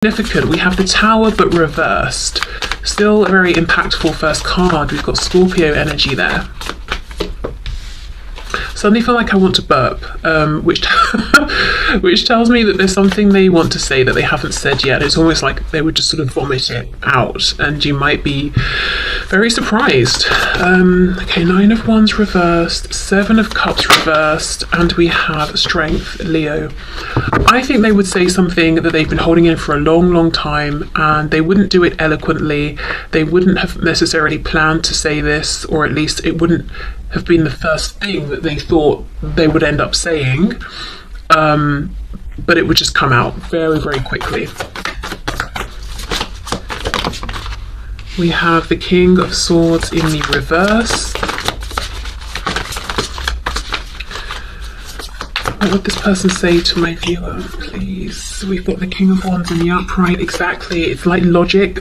significant. We have the Tower but reversed. Still a very impactful first card. We've got Scorpio energy there. Suddenly feel like I want to burp, which which tells me that there's something they want to say that they haven't said yet. It's almost like they would just sort of vomit it out, and you might be very surprised. Okay, 9 of Wands reversed, 7 of Cups reversed, and we have Strength, Leo. I think they would say something that they've been holding in for a long, long time, and they wouldn't do it eloquently. They wouldn't have necessarily planned to say this, or at least it wouldn't have been the first thing that they thought they would end up saying, but it would just come out very, very quickly. We have the King of Swords in the reverse. What would this person say to my viewer, please? We've got the King of Wands in the upright. Exactly, it's like logic.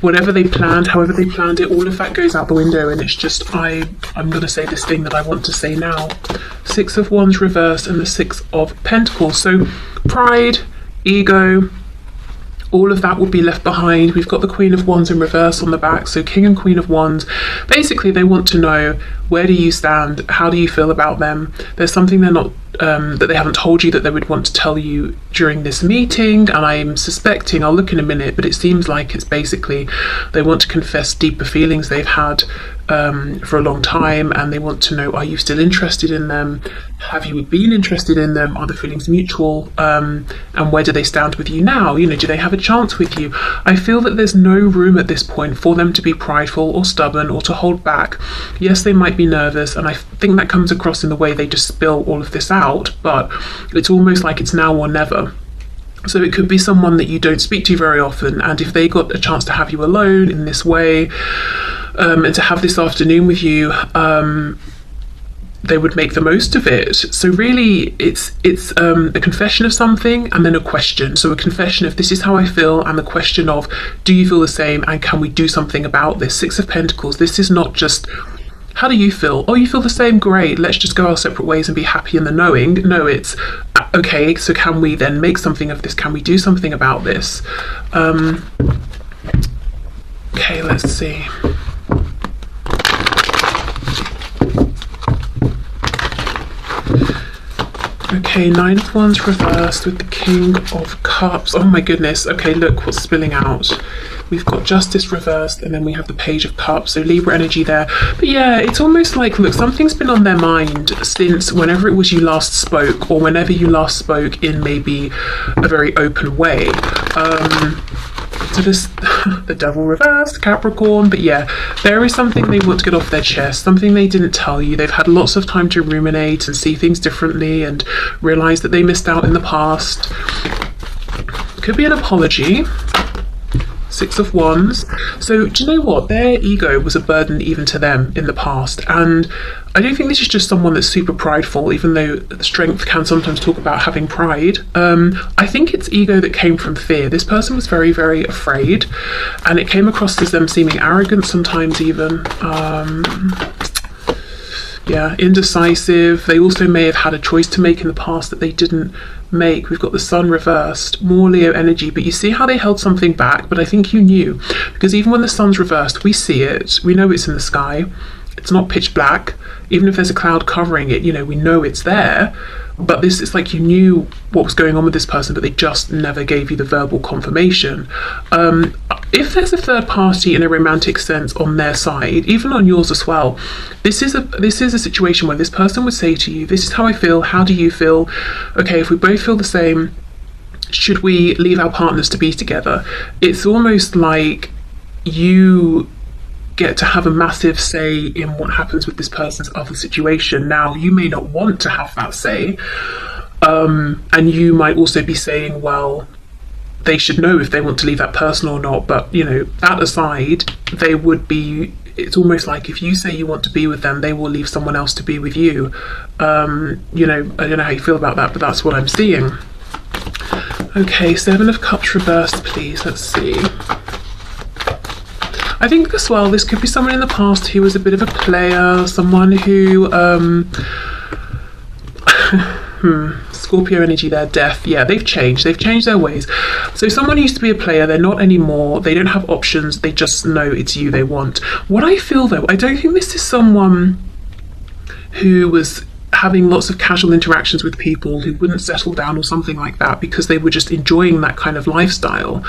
Whatever they planned, however they planned it, all of that goes out the window, and it's just, I'm going to say this thing that I want to say now. 6 of Wands reversed and the 6 of Pentacles. So pride, ego, all of that will be left behind. We've got the Queen of Wands in reverse on the back. So King and Queen of Wands, basically they want to know, where do you stand? How do you feel about them? There's something they're not, that they haven't told you that they would want to tell you during this meeting, and I'm suspecting, I'll look in a minute, but it seems like it's basically they want to confess deeper feelings they've had for a long time, and they want to know, are you still interested in them? Have you been interested in them? Are the feelings mutual? And where do they stand with you now? You know, do they have a chance with you? I feel that there's no room at this point for them to be prideful or stubborn or to hold back. Yes, they might be nervous, and I think that comes across in the way they just spill all of this out, but it's almost like it's now or never. So it could be someone that you don't speak to very often, and if they got a chance to have you alone in this way, and to have this afternoon with you, they would make the most of it. So really it's a confession of something and then a question. So a confession of, this is how I feel, and the question of, do you feel the same, and can we do something about this? 6 of Pentacles, this is not just, how do you feel? Oh, you feel the same? Great, let's just go our separate ways and be happy in the knowing. No, it's okay, so can we then make something of this? Can we do something about this? Okay, let's see. Okay, 9 of Wands reversed with the King of Cups. Oh my goodness. Okay, look what's spilling out. We've got Justice reversed, and then we have the Page of Cups. So Libra energy there. But yeah, it's almost like, look, something's been on their mind since whenever it was you last spoke, or whenever you last spoke in maybe a very open way. So this, the Devil reversed, Capricorn, but yeah, there is something they want to get off their chest, something they didn't tell you. They've had lots of time to ruminate and see things differently and realise that they missed out in the past. Could be an apology. 6 of Wands. So do you know what? Their ego was a burden even to them in the past, and I don't think this is just someone that's super prideful, even though Strength can sometimes talk about having pride. I think it's ego that came from fear. This person was very, very afraid, and it came across as them seeming arrogant sometimes even. Yeah, indecisive. They also may have had a choice to make in the past that they didn't make. We've got the Sun reversed, more Leo energy, but you see how they held something back, but I think you knew, because even when the Sun's reversed, we see it, we know it's in the sky, it's not pitch black. Even if there's a cloud covering it, you know, we know it's there, but this is like you knew what was going on with this person, but they just never gave you the verbal confirmation. If there's a third party in a romantic sense on their side, even on yours as well, this is a situation where this person would say to you, this is how I feel, how do you feel? Okay, if we both feel the same, should we leave our partners to be together? It's almost like you get to have a massive say in what happens with this person's other situation. Now, you may not want to have that say, and you might also be saying, well, they should know if they want to leave that person or not, but you know, that aside, they would be, it's almost like if you say you want to be with them, they will leave someone else to be with you. You know, I don't know how you feel about that, but that's what I'm seeing. Okay, 7 of Cups reversed, please. Let's see. I think as well, this could be someone in the past who was a bit of a player, someone who Scorpio energy there, death. Yeah, they've changed their ways. So someone used to be a player, they're not anymore, they don't have options, they just know it's you they want. What I feel though, I don't think this is someone who was having lots of casual interactions with people, who wouldn't settle down or something like that because they were just enjoying that kind of lifestyle.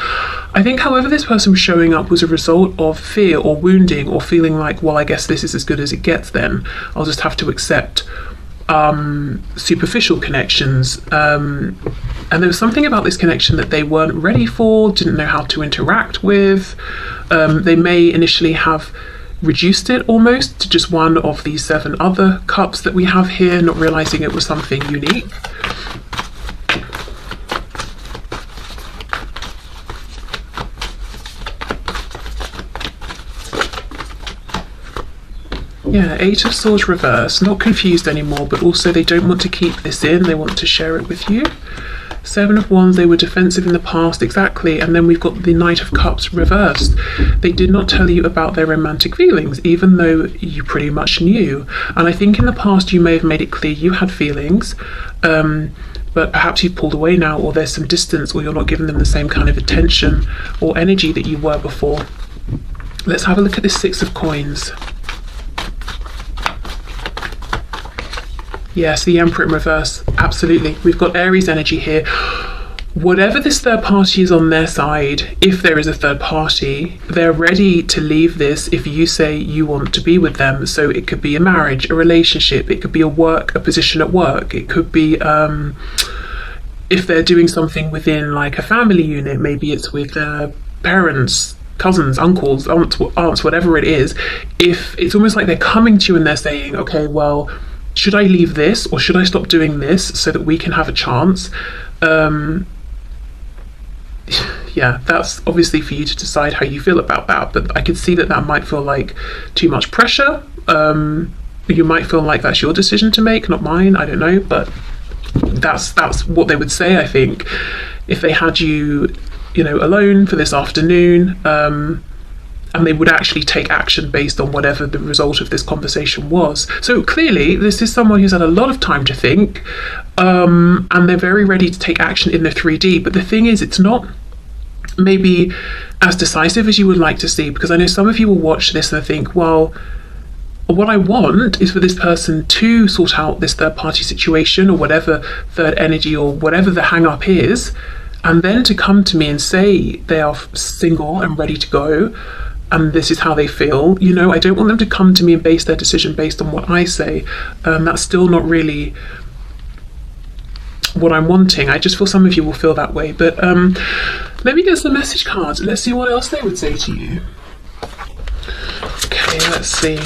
I think however this person was showing up was a result of fear or wounding, or feeling like, well, I guess this is as good as it gets then. I'll just have to accept superficial connections. And there was something about this connection that they weren't ready for, didn't know how to interact with. They may initially have reduced it almost to just one of these 7 other cups that we have here, not realizing it was something unique. Yeah, 8 of Swords reverse, not confused anymore, but also they don't want to keep this in, they want to share it with you. 7 of Wands, they were defensive in the past, exactly, and then we've got the Knight of Cups reversed. They did not tell you about their romantic feelings, even though you pretty much knew. And I think in the past you may have made it clear you had feelings, but perhaps you've pulled away now, or there's some distance, or you're not giving them the same kind of attention or energy that you were before. Let's have a look at this 6 of Coins. Yes, the Emperor in reverse, absolutely. We've got Aries energy here. Whatever this third party is on their side, if there is a third party, they're ready to leave this if you say you want to be with them. So it could be a marriage, a relationship, it could be a position at work, it could be if they're doing something within like a family unit, maybe it's with parents, cousins, uncles, aunts, whatever it is. If it's almost like they're coming to you and they're saying, okay, well, should I leave this or should I stop doing this so that we can have a chance? Yeah, that's obviously for you to decide how you feel about that, but I could see that might feel like too much pressure. You might feel like that's your decision to make, not mine, I don't know, but that's what they would say, I think, if they had you, alone for this afternoon, and they would actually take action based on whatever the result of this conversation was. So clearly, this is someone who's had a lot of time to think, and they're very ready to take action in the 3D. But the thing is, it's not maybe as decisive as you would like to see, because I know some of you will watch this and think, well, what I want is for this person to sort out this third party situation or whatever third energy or whatever the hang up is, and then to come to me and say they are single and ready to go, and this is how they feel. I don't want them to come to me and base their decision based on what I say. That's still not really what I'm wanting. I just feel some of you will feel that way. But let me get some message cards. Let's see what else they would say to you. Okay, let's see.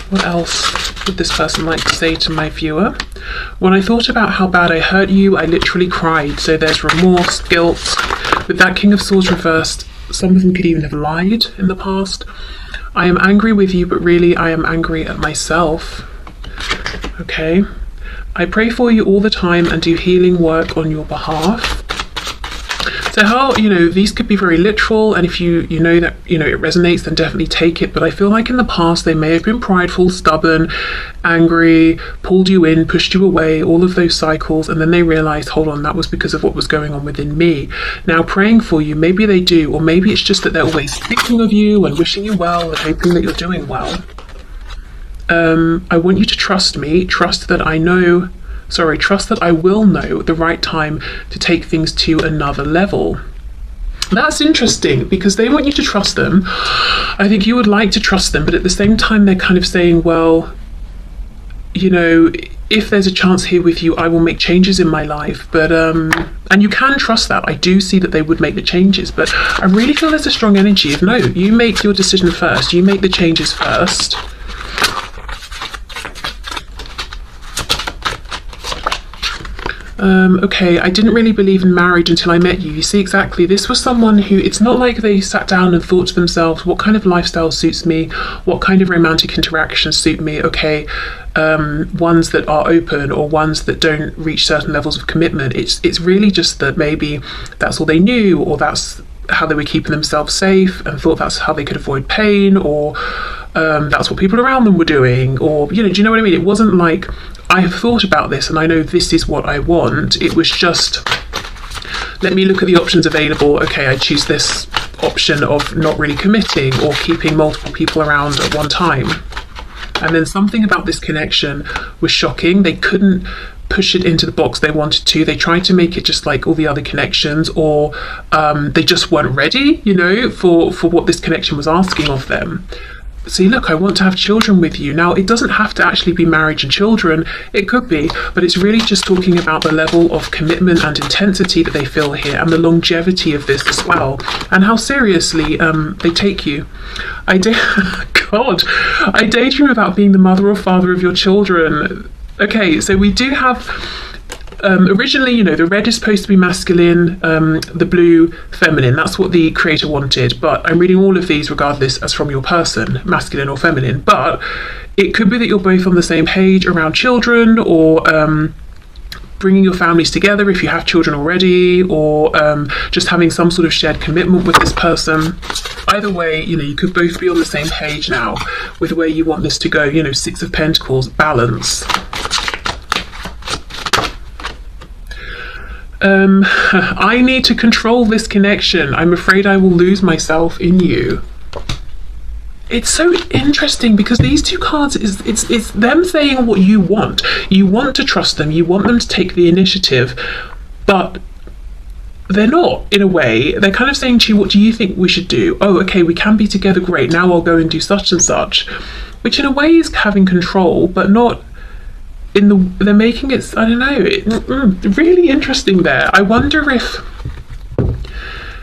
What else would this person like to say to my viewer? When I thought about how bad I hurt you, I literally cried. So there's remorse, guilt. With that King of Swords reversed, some of them could even have lied in the past. I am angry with you, but really I am angry at myself. Okay. I pray for you all the time and do healing work on your behalf. So how, these could be very literal, and if you know that, it resonates, then definitely take it. But I feel like in the past they may have been prideful, stubborn, angry, pulled you in, pushed you away, all of those cycles, and then they realized, hold on, that was because of what was going on within me. Now praying for you, maybe they do, or maybe it's just that they're always thinking of you and wishing you well and hoping that you're doing well. I want you to trust me, trust that I will know the right time to take things to another level. That's interesting, because they want you to trust them. I think you would like to trust them, but at the same time they're kind of saying, well, if there's a chance here with you, I will make changes in my life. But and you can trust that. I do see that they would make the changes, but I really feel there's a strong energy of, no, you make your decision first, you make the changes first. Okay, I didn't really believe in marriage until I met you. You see, exactly, this was someone who, it's not like they sat down and thought to themselves, what kind of lifestyle suits me? What kind of romantic interactions suit me? Okay, ones that are open or ones that don't reach certain levels of commitment. It's really just that maybe that's all they knew, or that's how they were keeping themselves safe and thought that's how they could avoid pain, or that's what people around them were doing, or do you know what I mean? It wasn't like, I have thought about this and I know this is what I want. It was just, let me look at the options available. Okay, I choose this option of not really committing or keeping multiple people around at one time. And then something about this connection was shocking. They couldn't push it into the box they wanted to. They tried to make it just like all the other connections, or they just weren't ready, you know, for what this connection was asking of them. See, look, I want to have children with you. Now, it doesn't have to actually be marriage and children. It could be, but it's really just talking about the level of commitment and intensity that they feel here, and the longevity of this as well, and how seriously they take you. God, I daydream about being the mother or father of your children. Okay, so we do have, originally, you know, the red is supposed to be masculine, the blue feminine. That's what the creator wanted, but I'm reading all of these regardless as from your person, masculine or feminine. But it could be that you're both on the same page around children, or bringing your families together if you have children already, or just having some sort of shared commitment with this person. Either way, you know, you could both be on the same page now with where you want this to go. You know, Six of Pentacles, balance. I need to control this connection. I'm afraid I will lose myself in you. It's so interesting because these two cards, it's them saying what you want. You want to trust them, you want them to take the initiative, but they're not, in a way. They're kind of saying to you, what do you think we should do? Oh, okay, we can be together, great, now I'll go and do such and such. Which in a way is having control, but not in the, they're making it, I don't know, really interesting there. I wonder if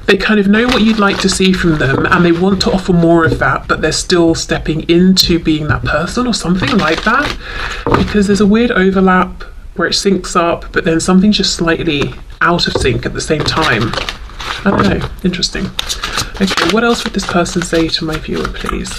they kind of know what you'd like to see from them and they want to offer more of that, but they're still stepping into being that person or something like that, because there's a weird overlap where it syncs up, but then something's just slightly out of sync at the same time. I don't know, interesting. Okay, what else would this person say to my viewer, please?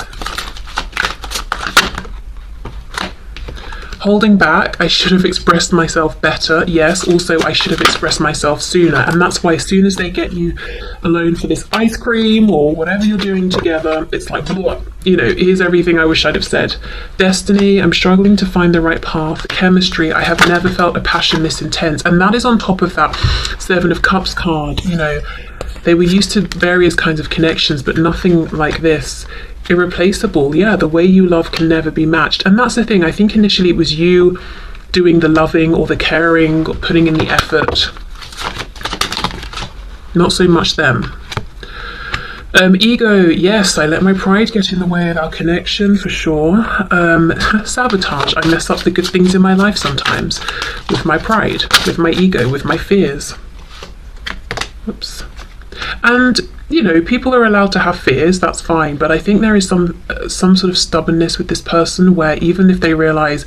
Holding back, I should have expressed myself better. Yes, also I should have expressed myself sooner. And that's why as soon as they get you alone for this ice cream or whatever you're doing together, it's like, what? You know, here's everything I wish I'd have said. Destiny, I'm struggling to find the right path. Chemistry, I have never felt a passion this intense. And that is on top of that Seven of Cups card. You know, they were used to various kinds of connections, but nothing like this. Irreplaceable. Yeah, the way you love can never be matched. And that's the thing, I think initially it was you doing the loving or the caring or putting in the effort, not so much them. Ego, yes, I let my pride get in the way of our connection for sure. Sabotage, I mess up the good things in my life sometimes with my pride, with my ego, with my fears. Oops. And you know, people are allowed to have fears, that's fine, but I think there is some sort of stubbornness with this person where even if they realise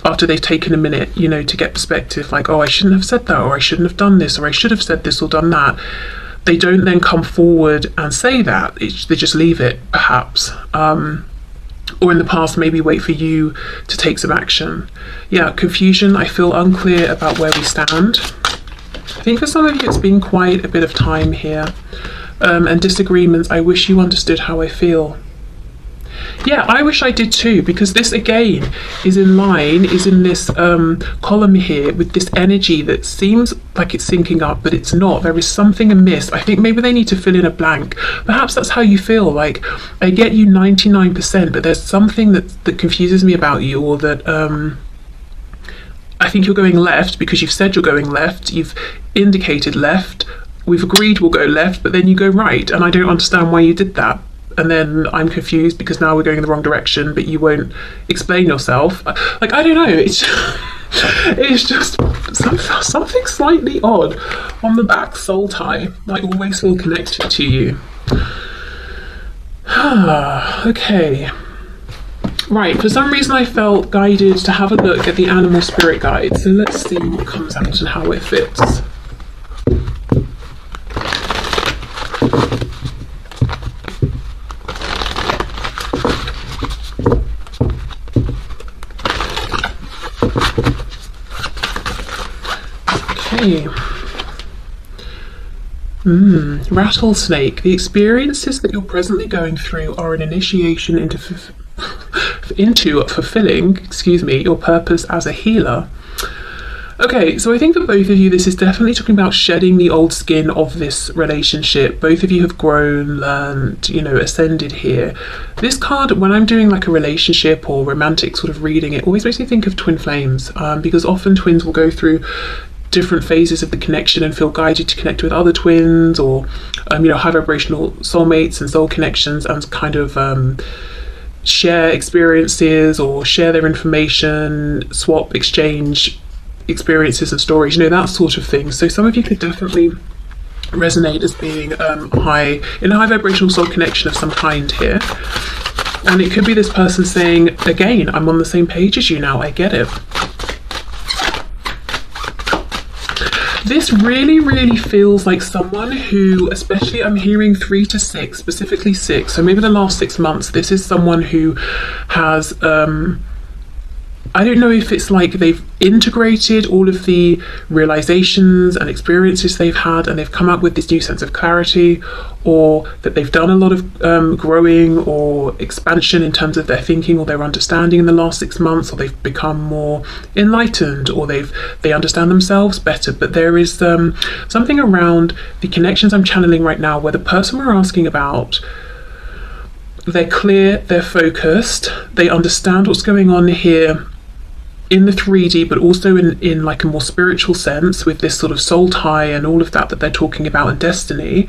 after they've taken a minute, you know, to get perspective, like, oh, I shouldn't have said that, or I shouldn't have done this, or I should have said this or done that, they don't then come forward and say that. They just leave it, perhaps. Or in the past, maybe wait for you to take some action. Yeah, confusion, I feel unclear about where we stand. I think for some of you it's been quite a bit of time here. And disagreements, I wish you understood how I feel. Yeah, I wish I did too, because this again is in line, is in this column here with this energy that seems like it's syncing up, but it's not. There is something amiss. I think maybe they need to fill in a blank. Perhaps that's how you feel, like, I get you 99%, but there's something that confuses me about you, or that I think you're going left because you've said you're going left, you've indicated left, we've agreed we'll go left, but then you go right, and I don't understand why you did that. And then I'm confused because now we're going in the wrong direction, but you won't explain yourself. Like, I don't know, it's just something slightly odd on the back soul tie. I always feel connected to you. Okay. Right, for some reason I felt guided to have a look at the animal spirit guide. So let's see what comes out and how it fits. Okay. Rattlesnake. The experiences that you're presently going through are an initiation into into fulfilling, excuse me, your purpose as a healer. Okay, so I think for both of you, this is definitely talking about shedding the old skin of this relationship. Both of you have grown, learned, you know, ascended here. This card, when I'm doing like a relationship or romantic sort of reading, it always makes me think of twin flames, because often twins will go through different phases of the connection and feel guided to connect with other twins, or, you know, high vibrational soulmates and soul connections, and kind of share experiences or share their information, swap, exchange experiences and stories, you know, that sort of thing. So some of you could definitely resonate as being in a high vibrational soul connection of some kind here. And it could be this person saying, again, I'm on the same page as you now, I get it. This really, really feels like someone who, especially I'm hearing 3 to 6, specifically 6, so maybe the last 6 months, this is someone who has I don't know if it's like they've integrated all of the realizations and experiences they've had and they've come up with this new sense of clarity, or that they've done a lot of growing or expansion in terms of their thinking or their understanding in the last 6 months, or they've become more enlightened, or they understand themselves better. But there is something around the connections I'm channeling right now where the person we're asking about, they're clear, they're focused, they understand what's going on here in the 3D, but also in like a more spiritual sense, with this sort of soul tie and all of that they're talking about, and destiny,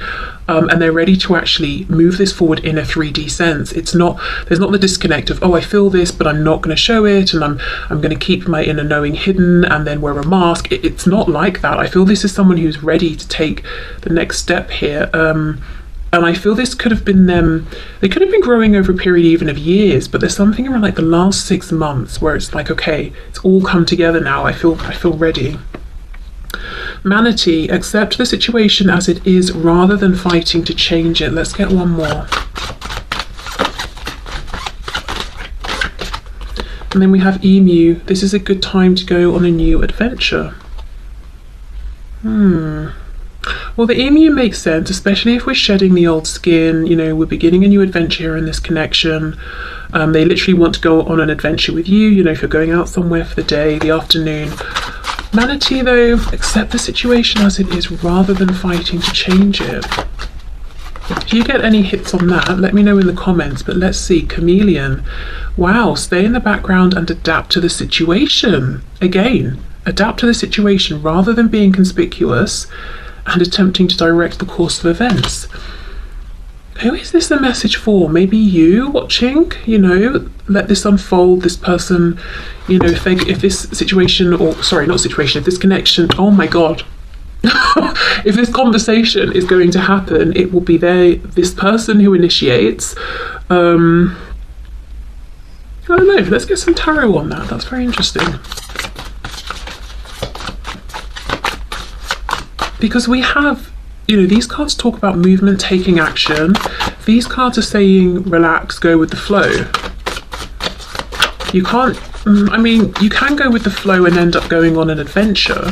and they're ready to actually move this forward in a 3D sense. There's not the disconnect of, oh, I feel this but I'm not going to show it, and I'm going to keep my inner knowing hidden and then wear a mask. It's not like that. I feel this is someone who's ready to take the next step here. And I feel this could have been them. They could have been growing over a period even of years, but there's something around like the last 6 months where it's like, okay, it's all come together now. I feel ready. Manatee, accept the situation as it is rather than fighting to change it. Let's get one more. And then we have Emu. This is a good time to go on a new adventure. Well, the emu makes sense, especially if we're shedding the old skin. You know, we're beginning a new adventure here in this connection. They literally want to go on an adventure with you, you know, if you're going out somewhere for the day, the afternoon. Manatee, though, accept the situation as it is rather than fighting to change it. If you get any hits on that, let me know in the comments. But let's see, Chameleon. Wow, stay in the background and adapt to the situation. Again, adapt to the situation rather than being conspicuous and attempting to direct the course of events. Who is this a message for? Maybe you watching, you know, let this unfold. This person, you know, if this situation, or sorry, not situation, if this connection, oh my God, if this conversation is going to happen, it will be this person who initiates. I don't know, let's get some tarot on that. That's very interesting. Because we have, you know, these cards talk about movement, taking action. These cards are saying, relax, go with the flow. You can't, I mean, you can go with the flow and end up going on an adventure.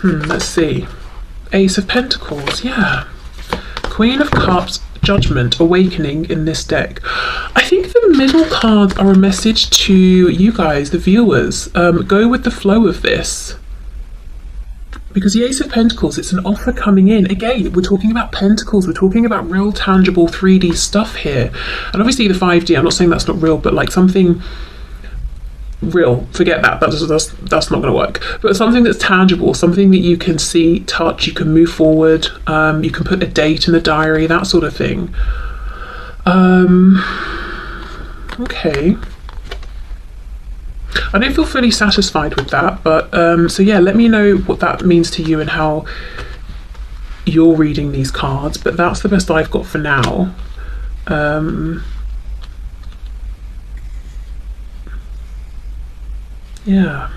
Let's see. Ace of Pentacles, yeah. Queen of Cups, Judgment, Awakening in this deck. I think the middle cards are a message to you guys, the viewers. Go with the flow of this. Because the Ace of Pentacles, it's an offer coming in. Again, we're talking about pentacles. We're talking about real, tangible 3D stuff here. And obviously the 5D, I'm not saying that's not real, but like something real. Forget that. That's not going to work. But something that's tangible, something that you can see, touch, you can move forward. You can put a date in the diary, that sort of thing. Okay. I don't feel fully satisfied with that, but so yeah, let me know what that means to you and how you're reading these cards, but that's the best I've got for now. Yeah.